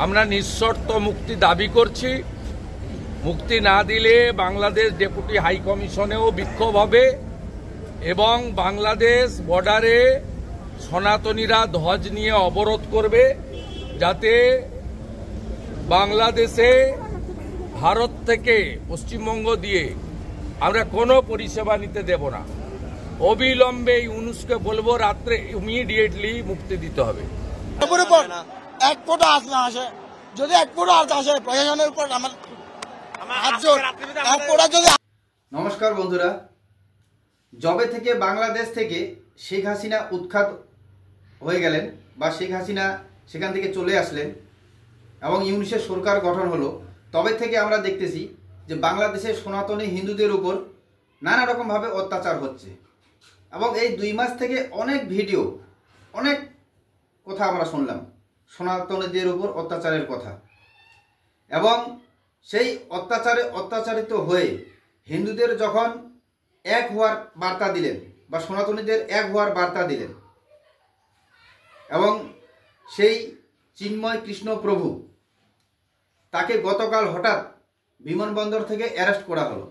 আমরা নিঃশর্ত মুক্তি দাবি করছি। মুক্তি না দিলে বাংলাদেশ ডেপুটি হাই কমিশনেও বিক্ষোভ হবে এবং বাংলাদেশ বর্ডারে সনাতনীরা ধ্বজ নিয়ে অবরোধ করবে, যাতে বাংলাদেশে ভারত থেকে পশ্চিমবঙ্গ দিয়ে আমরা কোনো পরিষেবা নিতে দেব না। অবিলম্বে ইউনুসকে বলবো রাত্রে ইমিডিয়েটলি মুক্তি দিতে হবে। এক ফোঁটা আজ না আসে, যদি এক ফোঁটা আজ আসে প্রশাসনের উপর আমার নমস্কার বন্ধুরা, জবে থেকে বাংলাদেশ থেকে শেখ হাসিনা উৎখাত হয়ে গেলেন বা শেখ হাসিনা সেখান থেকে চলে আসলেন এবং ইউনিসের সরকার গঠন হলো, তবে থেকে আমরা দেখতেছি যে বাংলাদেশের সনাতনী হিন্দুদের উপর নানা রকমভাবে অত্যাচার হচ্ছে এবং এই 2 মাস থেকে অনেক ভিডিও, অনেক কথা আমরা শুনলাম সনাতনীদের উপর অত্যাচারের কথা এবং সেই অত্যাচারিত হয়ে হিন্দুদের যখন এক হওয়ার বার্তা দিলেন বা সনাতনীদের এক হওয়ার বার্তা দিলেন এবং সেই চিন্ময় কৃষ্ণ প্রভু তাকে গতকাল হঠাৎ বিমানবন্দর থেকে অ্যারেস্ট করা হলো।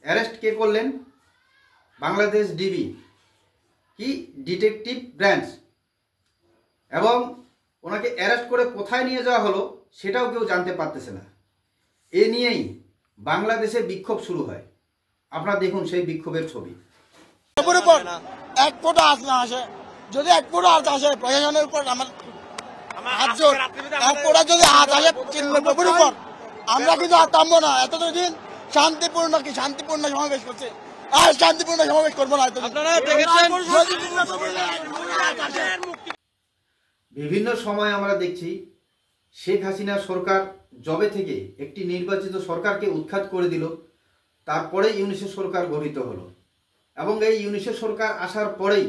অ্যারেস্ট কে করলেন? বাংলাদেশ ডিবি কি ডিটেকটিভ ব্রাঞ্চ, এবং ওনাকে অ্যারেস্ট করে কোথায় নিয়ে যাওয়া হলো সেটাও কেউ জানতে পারতেছে না। এ নিয়েই বাংলাদেশে বিক্ষোভ শুরু হয়। আপনারা দেখুন সেই বিক্ষোভের ছবি। এক ফোঁটা আজ না আসে, যদি এক ফোঁটা আজ আসে প্রশাসনের উপর আমার এক ফোঁটা যদি হাত আসে চিন্ময় প্রভুর উপর, আমরা কিন্তু আর থামবো না। এতদিন শান্তিপূর্ণ সমাবেশ করছে, আর শান্তিপূর্ণ সমাবেশ করবো না। বিভিন্ন সময় আমরা দেখছি শেখ হাসিনা সরকার জবে থেকে একটি নির্বাচিত সরকারকে উৎখাত করে দিল, তারপরে ইউনিসের সরকার গঠিত হলো এবং এই ইউনিসের সরকার আসার পরেই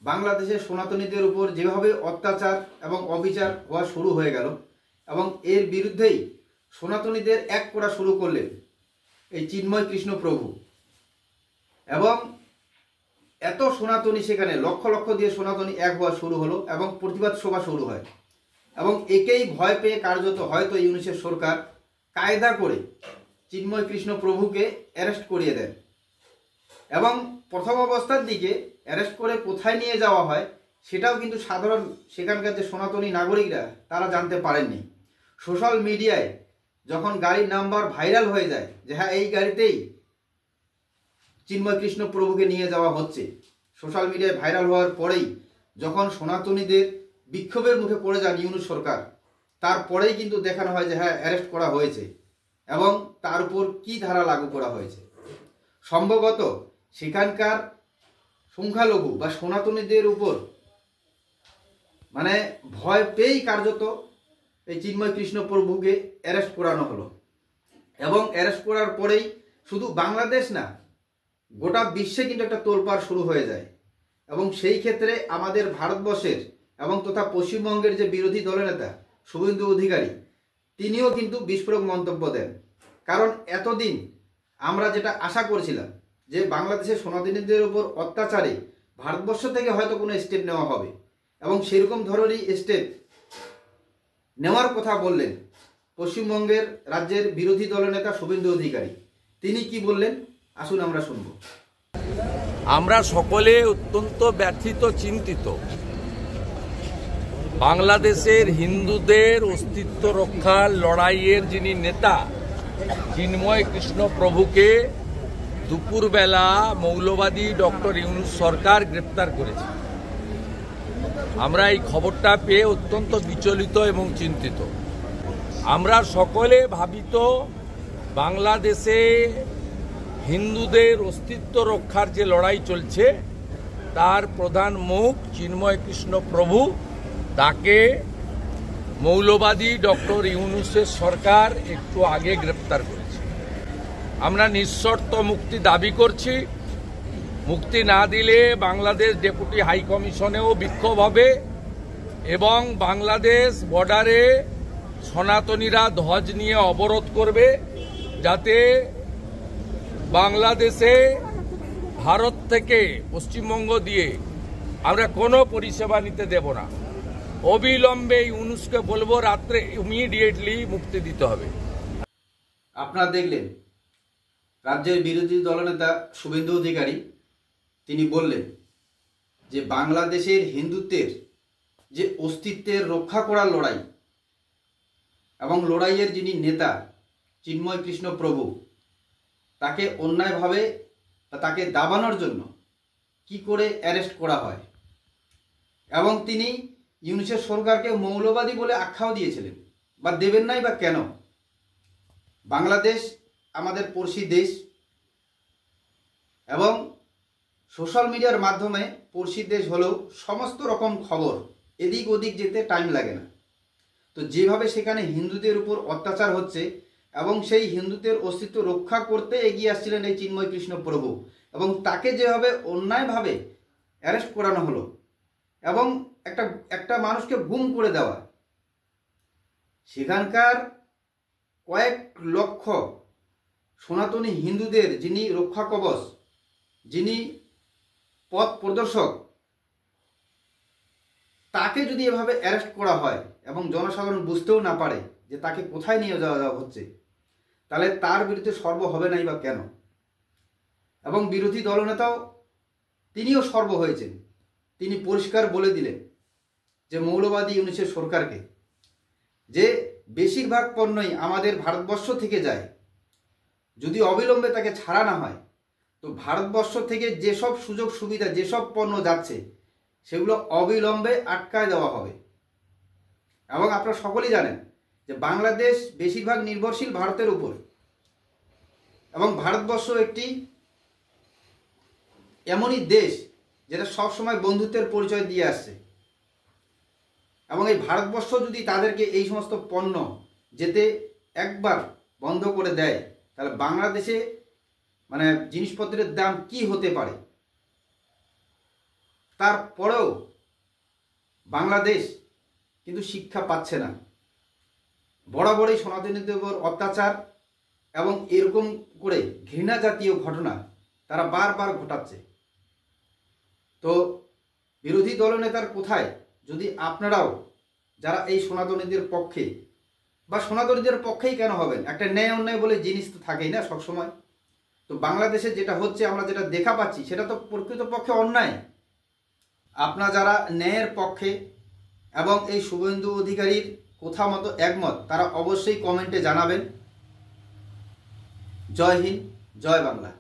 বাংলাদেশের সনাতনীদের উপর যেভাবে অত্যাচার এবং অবিচার হওয়া শুরু হয়ে গেল এবং এর বিরুদ্ধেই সনাতনীদের এক করা শুরু করলেন এই চিন্ময় কৃষ্ণ প্রভু এবং এত সনাতনী, সেখানে লক্ষ লক্ষ দিয়ে সনাতনী এক হওয়া শুরু হলো এবং প্রতিবাদ সভা শুরু হয় এবং একেই ভয় পেয়ে কার্যত হয়তো ইউনিসের সরকার কায়দা করে চিন্ময় কৃষ্ণ প্রভুকে অ্যারেস্ট করিয়ে দেন এবং প্রথম অবস্থার দিকে অ্যারেস্ট করে কোথায় নিয়ে যাওয়া হয় সেটাও কিন্তু সাধারণ সেখানকার যে সনাতনী নাগরিকরা তারা জানতে পারেননি। সোশ্যাল মিডিয়ায় যখন গাড়ির নাম্বার ভাইরাল হয়ে যায় যে হ্যাঁ এই গাড়িতেই চিন্ময় কৃষ্ণ প্রভুকে নিয়ে যাওয়া হচ্ছে, সোশ্যাল মিডিয়ায় ভাইরাল হওয়ার পরেই যখন সনাতনীদের বিক্ষোভের মুখে পড়ে যান ইউনুস সরকার, তারপরেই কিন্তু দেখানো হয় যে হ্যাঁ অ্যারেস্ট করা হয়েছে এবং তার উপর কি ধারা লাগু করা হয়েছে। সম্ভবত সেখানকার সংখ্যালঘু বা সনাতনীদের উপর মানে ভয় পেয়েই কার্যত এই চিন্ময় কৃষ্ণ প্রভুকে অ্যারেস্ট করানো হলো এবং অ্যারেস্ট করার পরেই শুধু বাংলাদেশ না, গোটা বিশ্বে কিন্তু একটা তোলপাড় শুরু হয়ে যায় এবং সেই ক্ষেত্রে আমাদের ভারতবর্ষের এবং তথা পশ্চিমবঙ্গের যে বিরোধী দলনেতা শুভেন্দু অধিকারী, তিনিও কিন্তু বিস্ফোরক মন্তব্য দেন। কারণ এতদিন আমরা যেটা আশা করছিলাম যে বাংলাদেশের সনাতনীদের উপর অত্যাচারে ভারতবর্ষ থেকে হয়তো কোনো স্টেপ নেওয়া হবে এবং সেরকম ধরনেরই স্টেপ নেওয়ার কথা বললেন পশ্চিমবঙ্গের রাজ্যের বিরোধী দলনেতা শুভেন্দু অধিকারী। তিনি কি বললেন আসুন আমরা শুনব। আমরা সকলে অত্যন্ত ব্যথিত, চিন্তিত। বাংলাদেশের হিন্দুদের অস্তিত্ব রক্ষার লড়াইয়ের যিনি নেতা চিন্ময় কৃষ্ণ প্রভুকে দুপুরবেলা মৌলবাদী ডক্টর ইউনুস সরকার গ্রেপ্তার করেছে। আমরা এই খবরটা পেয়ে অত্যন্ত বিচলিত এবং চিন্তিত। আমরা সকলে ভাবিত বাংলাদেশে হিন্দুদের অস্তিত্ব রক্ষার যে লড়াই চলছে তার প্রধান মুখ চিন্ময় কৃষ্ণ প্রভু, তাকে মৌলবাদী ডক্টর ইউনুসের সরকার একটু আগে গ্রেপ্তার করেছে। আমরা নিঃশর্ত মুক্তি দাবি করছি। মুক্তি না দিলে বাংলাদেশ ডেপুটি হাই কমিশনেও বিক্ষোভ হবে এবং বাংলাদেশ বর্ডারে সনাতনীরা ধ্বজ নিয়ে অবরোধ করবে, যাতে বাংলাদেশে ভারত থেকে পশ্চিমবঙ্গ দিয়ে আমরা কোনো পরিষেবা নিতে দেব না। অবিলম্বে ইউনুসকে বলবো রাত্রে ইমিডিয়েটলি মুক্তি দিতে হবে। আপনারা দেখলেন রাজ্যের বিরোধী দলনেতা শুভেন্দু অধিকারী তিনি বললেন যে বাংলাদেশের হিন্দুত্বের যে অস্তিত্বের রক্ষা করার লড়াই এবং লড়াইয়ের যিনি নেতা চিন্ময় কৃষ্ণ প্রভু তাকে অন্যায়ভাবে বা তাকে দাবানোর জন্য কি করে অ্যারেস্ট করা হয়, এবং তিনি ইউনুসের সরকারকে মৌলবাদী বলে আখ্যাও দিয়েছিলেন বা দেবেন নাই বা কেন। বাংলাদেশ আমাদের পড়শি দেশ এবং সোশ্যাল মিডিয়ার মাধ্যমে পড়শি দেশ হলেও সমস্ত রকম খবর এদিক ওদিক যেতে টাইম লাগে না। তো যেভাবে সেখানে হিন্দুদের উপর অত্যাচার হচ্ছে এবং সেই হিন্দুদের অস্তিত্ব রক্ষা করতে এগিয়ে আসছিলেন এই চিন্ময় কৃষ্ণ প্রভু, এবং তাকে যেভাবে অন্যায়ভাবে অ্যারেস্ট করানো হলো এবং একটা মানুষকে গুম করে দেওয়া, সেখানকার কয়েক লক্ষ সনাতনী হিন্দুদের যিনি রক্ষা কবচ, যিনি পথ প্রদর্শক, তাকে যদি এভাবে অ্যারেস্ট করা হয় এবং জনসাধারণ বুঝতেও না পারে যে তাকে কোথায় নিয়ে যাওয়া হচ্ছে, তাহলে তার বিরুদ্ধে সর্ব হবে নাই বা কেন। এবং বিরোধী দলনেতাও তিনিও সর্ব হয়েছেন, তিনি পরিষ্কার বলে দিলেন যে মৌলবাদী ইউনুসের সরকারকে যে বেশিরভাগ পণ্যই আমাদের ভারতবর্ষ থেকে যায়, যদি অবিলম্বে তাকে ছাড়া না হয় তো ভারতবর্ষ থেকে যেসব সুযোগ সুবিধা যেসব পণ্য যাচ্ছে সেগুলো অবিলম্বে আটকায় দেওয়া হবে। এবং আপনারা সকলেই জানেন যে বাংলাদেশ বেশিরভাগ নির্ভরশীল ভারতের উপর, এবং ভারতবর্ষ একটি এমনই দেশ যেটা সবসময় বন্ধুত্বের পরিচয় দিয়ে আসছে, এবং এই ভারতবর্ষ যদি তাদেরকে এই সমস্ত পণ্য যেতে একবার বন্ধ করে দেয় তাহলে বাংলাদেশে মানে জিনিসপত্রের দাম কি হতে পারে। তারপরেও বাংলাদেশ কিন্তু শিক্ষা পাচ্ছে না, বরাবরই সনাতনীদের উপর অত্যাচার এবং এরকম করে ঘৃণা জাতীয় ঘটনা তারা বারবার ঘটাচ্ছে। তো বিরোধী দলনেতার কোথায় যদি আপনারাও যারা এই সনাতনীদের পক্ষে বা সনাতনীদের পক্ষেই কেন হবেন, একটা ন্যায় অন্যায় বলে জিনিস তো থাকেই না সবসময়। তো বাংলাদেশে যেটা হচ্ছে আমরা যেটা দেখা পাচ্ছি সেটা তো প্রকৃতপক্ষে অন্যায়। আপনারা যারা ন্যায়ের পক্ষে এবং এই শুভেন্দু অধিকারীর কথা মতো একমত তারা অবশ্যই কমেন্টে জানাবেন। জয় হিন্দ, জয় বাংলা।